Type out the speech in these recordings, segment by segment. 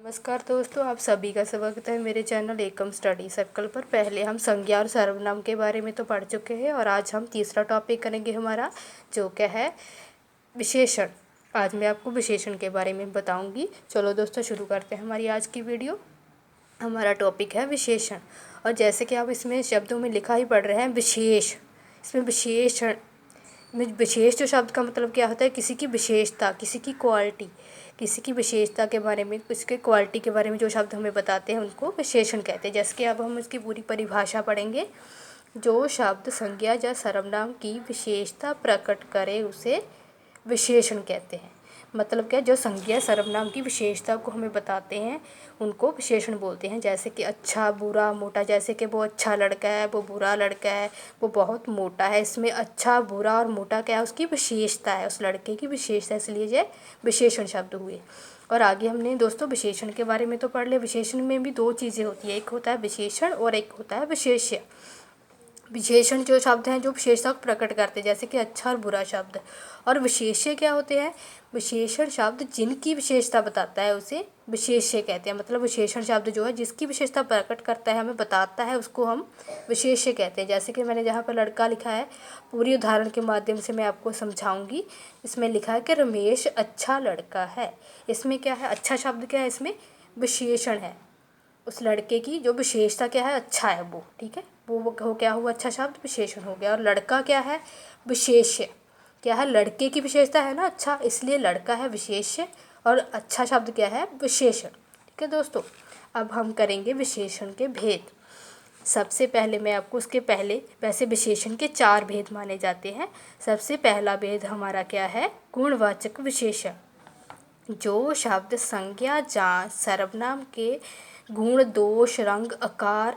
नमस्कार दोस्तों, आप सभी का स्वागत है मेरे चैनल एकम स्टडी सर्कल पर। पहले हम संज्ञा और सर्वनाम के बारे में तो पढ़ चुके हैं और आज हम तीसरा टॉपिक करेंगे हमारा, जो क्या है विशेषण। आज मैं आपको विशेषण के बारे में बताऊंगी। चलो दोस्तों शुरू करते हैं हमारी आज की वीडियो। हमारा टॉपिक है विशेषण और जैसे कि आप इसमें शब्दों में लिखा ही पढ़ रहे हैं विशेष। इसमें विशेषण में विशेष जो शब्द का मतलब क्या होता है, किसी की विशेषता, किसी की क्वालिटी, किसी की विशेषता के बारे में, उसके क्वालिटी के बारे में जो शब्द हमें बताते हैं उनको विशेषण कहते हैं। जैसे कि अब हम इसकी पूरी परिभाषा पढ़ेंगे। जो शब्द संज्ञा या सर्वनाम की विशेषता प्रकट करे उसे विशेषण कहते हैं। मतलब क्या, जो संज्ञा सर्वनाम की विशेषता को हमें बताते हैं उनको विशेषण बोलते हैं। जैसे कि अच्छा, बुरा, मोटा। जैसे कि वो अच्छा लड़का है, वो बुरा लड़का है, वो बहुत मोटा है। इसमें अच्छा, बुरा और मोटा क्या है, उसकी विशेषता है, उस लड़के की विशेषता, इसलिए ये विशेषण शब्द हुए। और आगे हमने दोस्तों विशेषण के बारे में तो पढ़ लिया। विशेषण में भी दो चीज़ें होती है, एक होता है विशेषण और एक होता है विशेष्य। विशेषण जो शब्द हैं जो विशेषता को प्रकट करते हैं, जैसे कि अच्छा और बुरा शब्द। और विशेष्य क्या होते हैं, विशेषण शब्द जिनकी विशेषता बताता है उसे विशेष्य कहते हैं। मतलब विशेषण शब्द जो है जिसकी विशेषता प्रकट करता है, हमें बताता है, उसको हम विशेष्य कहते हैं। जैसे कि मैंने जहाँ पर लड़का लिखा है, पूरी उदाहरण के माध्यम से मैं आपको समझाऊंगी। इसमें लिखा है कि रमेश अच्छा लड़का है। इसमें क्या है, अच्छा शब्द क्या है, इसमें विशेषण है। उस लड़के की जो विशेषता क्या है, अच्छा है वो, ठीक है, वो क्या हुआ, अच्छा शब्द विशेषण हो गया। और लड़का क्या है, विशेष्य। क्या है, लड़के की विशेषता है ना अच्छा, इसलिए लड़का है विशेष्य और अच्छा शब्द क्या है, विशेषण। ठीक है दोस्तों, अब हम करेंगे विशेषण के भेद। सबसे पहले मैं आपको उसके पहले, वैसे विशेषण के 4 भेद माने जाते हैं। सबसे पहला भेद हमारा क्या है, गुणवाचक विशेषण। जो शब्द संज्ञा जांच सर्वनाम के गुण, दोष, रंग, आकार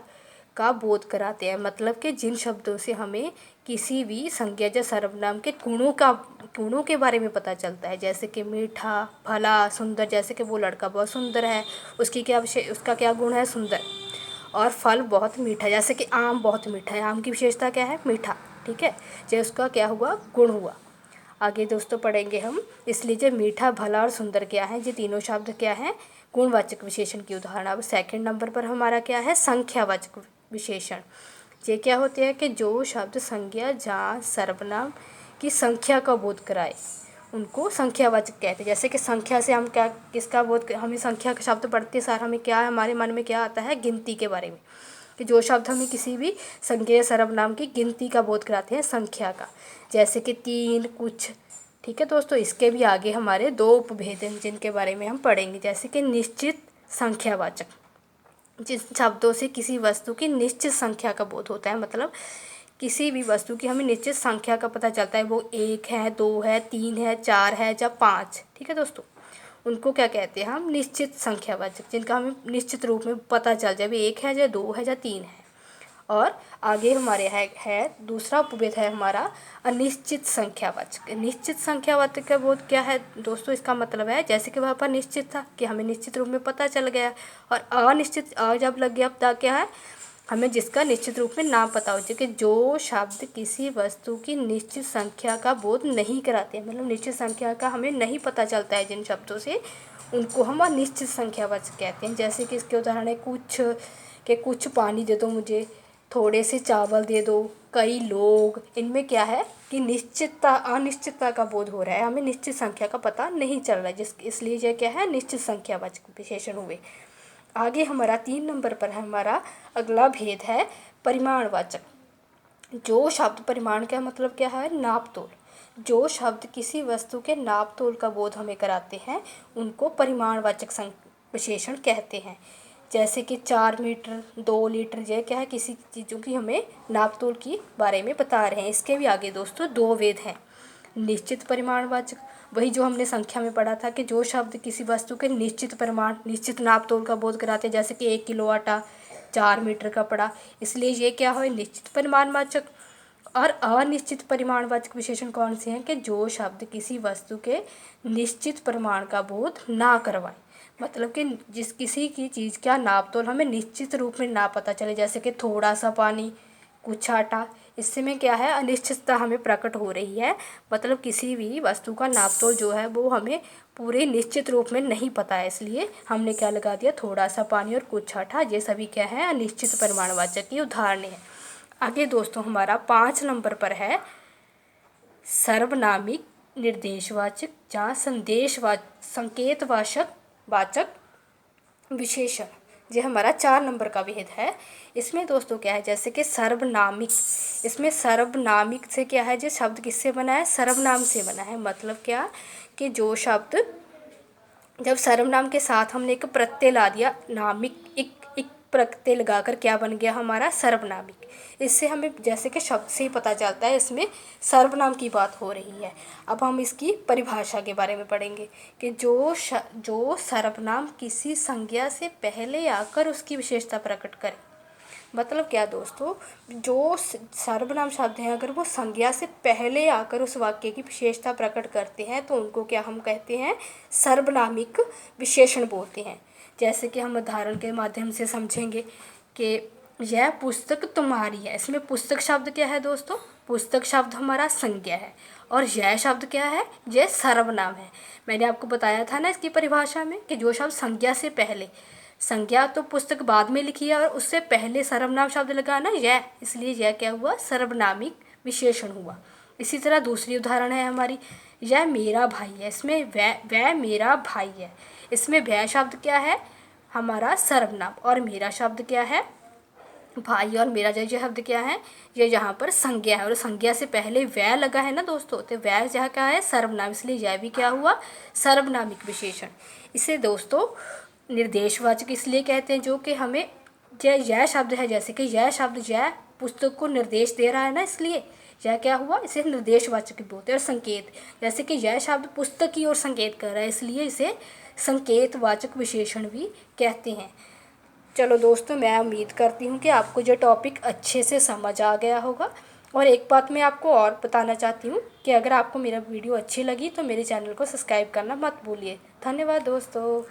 का बोध कराते हैं। मतलब कि जिन शब्दों से हमें किसी भी संज्ञा या सर्वनाम के गुणों के बारे में पता चलता है। जैसे कि मीठा, भला, सुंदर। जैसे कि वो लड़का बहुत सुंदर है, उसका क्या गुण है, सुंदर। और फल बहुत मीठा, जैसे कि आम बहुत मीठा है, आम की विशेषता क्या है, मीठा। ठीक है, जो उसका क्या हुआ, गुण हुआ। आगे दोस्तों पढ़ेंगे हम। इसलिए जो मीठा, भला और सुंदर क्या है, ये तीनों शब्द क्या है, गुणवाचक विशेषण की उदाहरण। अब सेकंड नंबर पर हमारा क्या है, संख्यावाचक विशेषण। ये क्या होते हैं कि जो शब्द संज्ञा या सर्वनाम की संख्या का बोध कराए उनको संख्यावाचक कहते हैं। जैसे कि संख्या से हम क्या, किसका बोध, हमें संख्या का शब्द पढ़ते सार हमें क्या, हमारे मन में क्या आता है, गिनती के बारे में। कि जो शब्द हमें किसी भी संज्ञा सर्वनाम की गिनती का बोध कराते हैं, संख्या का। जैसे कि 3, कुछ। ठीक है दोस्तों, इसके भी आगे हमारे 2 उपभेद हैं जिनके बारे में हम पढ़ेंगे। जैसे कि निश्चित संख्यावाचक, जिन शब्दों से किसी वस्तु की निश्चित संख्या का बोध होता है। मतलब किसी भी वस्तु की हमें निश्चित संख्या का पता चलता है, वो 1 है, 2 है, 3 है, 4 है या 5। ठीक है दोस्तों, उनको क्या कहते हैं हम, निश्चित संख्यावाचक, जिनका हमें निश्चित रूप में पता चल जाए, 1 है या 2 है या 3 है। और आगे हमारे है दूसरा उपभेद है हमारा अनिश्चित संख्यावाचक। निश्चित संख्यावाचक का बोध क्या है दोस्तों, इसका मतलब है जैसे कि वहाँ पर निश्चित था कि हमें निश्चित रूप में पता चल गया, और अनिश्चित जब लग गया तब क्या है, हमें जिसका निश्चित रूप में नाम पता हो जाए। कि जो शब्द किसी वस्तु की निश्चित संख्या का बोध नहीं कराते हैं, मतलब निश्चित संख्या का हमें नहीं पता चलता है जिन शब्दों से, उनको हम अनिश्चित संख्यावाचक कहते हैं। जैसे कि इसके उदाहरण है कुछ, कि कुछ पानी दे दो मुझे, थोड़े से चावल दे दो, कई लोग। इनमें क्या है कि निश्चितता, अनिश्चितता का बोध हो रहा है, हमें निश्चित संख्या का पता नहीं चल रहा है, इसलिए यह क्या है, निश्चित संख्यावाचक विशेषण हुए। आगे हमारा 3 नंबर पर है हमारा अगला भेद है परिमाणवाचक। जो शब्द, परिमाण का मतलब क्या है, नाप तोल। जो शब्द किसी वस्तु के नाप तोल का बोध हमें कराते हैं उनको परिमाणवाचक विशेषण कहते हैं। जैसे कि 4 मीटर, 2 लीटर, ये क्या है, किसी चीज़ों की हमें नाप तोल की बारे में बता रहे हैं। इसके भी आगे दोस्तों 2 भेद हैं। निश्चित परिमाणवाचक, वही जो हमने संख्या में पढ़ा था कि जो शब्द किसी वस्तु के निश्चित परिमाण, निश्चित नाप तोल का बोध कराते हैं। जैसे कि 1 किलो आटा 4 मीटर का पड़ा, इसलिए ये क्या है, निश्चित परिमाणवाचक। और अनिश्चित परिमाणवाचक विशेषण कौन से हैं, कि जो शब्द किसी वस्तु के निश्चित परिमाण का बोध ना करवाए। मतलब कि किसी की चीज़ का नाप तोल हमें निश्चित रूप में ना पता चले। जैसे कि थोड़ा सा पानी, कुछाटा, इससे में क्या है, अनिश्चितता हमें प्रकट हो रही है। मतलब किसी भी वस्तु का नापतोल जो है वो हमें पूरे निश्चित रूप में नहीं पता है, इसलिए हमने क्या लगा दिया, थोड़ा सा पानी और कुछाटा। ये सभी क्या है, अनिश्चित परिमाणवाचक की उदाहरण है। आगे दोस्तों हमारा 5 नंबर पर है सर्वनामिक निर्देशवाचक जहाँ संकेतवाचक विशेषण। ये हमारा 4 नंबर का भेद है। इसमें दोस्तों क्या है, जैसे कि सर्वनामिक, इसमें सर्वनामिक से क्या है, जो शब्द किससे बना है, सर्वनाम से बना है। मतलब क्या कि जो शब्द जब सर्वनाम के साथ हमने एक प्रत्यय ला दिया, नामिक एक प्रत्यय लगाकर क्या बन गया हमारा, सर्वनामिक। इससे हमें जैसे कि शब्द से ही पता चलता है इसमें सर्वनाम की बात हो रही है। अब हम इसकी परिभाषा के बारे में पढ़ेंगे कि जो सर्वनाम किसी संज्ञा से पहले आकर उसकी विशेषता प्रकट करे। मतलब क्या दोस्तों, जो सर्वनाम शब्द हैं अगर वो संज्ञा से पहले आकर उस वाक्य की विशेषता प्रकट करते हैं तो उनको क्या हम कहते हैं, सर्वनामिक विशेषण बोलते हैं। जैसे कि हम उदाहरण के माध्यम से समझेंगे कि यह पुस्तक तुम्हारी है। इसमें पुस्तक शब्द क्या है दोस्तों, पुस्तक शब्द हमारा संज्ञा है और यह शब्द क्या है, यह सर्वनाम है। मैंने आपको बताया था ना इसकी परिभाषा में कि जो शब्द संज्ञा से पहले, संज्ञा तो पुस्तक बाद में लिखी है और उससे पहले सर्वनाम शब्द लगा ना यह, इसलिए यह क्या हुआ, सर्वनामिक विशेषण हुआ। इसी तरह दूसरी उदाहरण है हमारी, यह मेरा भाई है। इसमें वह मेरा भाई है, इसमें वह शब्द क्या है, हमारा सर्वनाम, और मेरा शब्द क्या है, भाई, और मेरा जो शब्द क्या है, ये यहाँ पर संज्ञा है और संज्ञा से पहले वह लगा है ना दोस्तों, तो वह जहाँ क्या है, सर्वनाम, इसलिए यह भी क्या हुआ, सर्वनामिक विशेषण। इसे दोस्तों निर्देशवाचक इसलिए कहते हैं जो कि हमें यह शब्द है, जैसे कि यह शब्द यह पुस्तक को निर्देश दे रहा है ना, इसलिए यह क्या हुआ, इसे निर्देशवाचक बोलते हैं। और संकेत, जैसे कि यह शब्द पुस्तक की ओर संकेत कर रहा है, इसलिए इसे संकेतवाचक विशेषण भी कहते हैं। चलो दोस्तों, मैं उम्मीद करती हूँ कि आपको जो टॉपिक अच्छे से समझ आ गया होगा। और एक बात मैं आपको और बताना चाहती हूँ कि अगर आपको मेरा वीडियो अच्छी लगी तो मेरे चैनल को सब्सक्राइब करना मत भूलिए। धन्यवाद दोस्तों।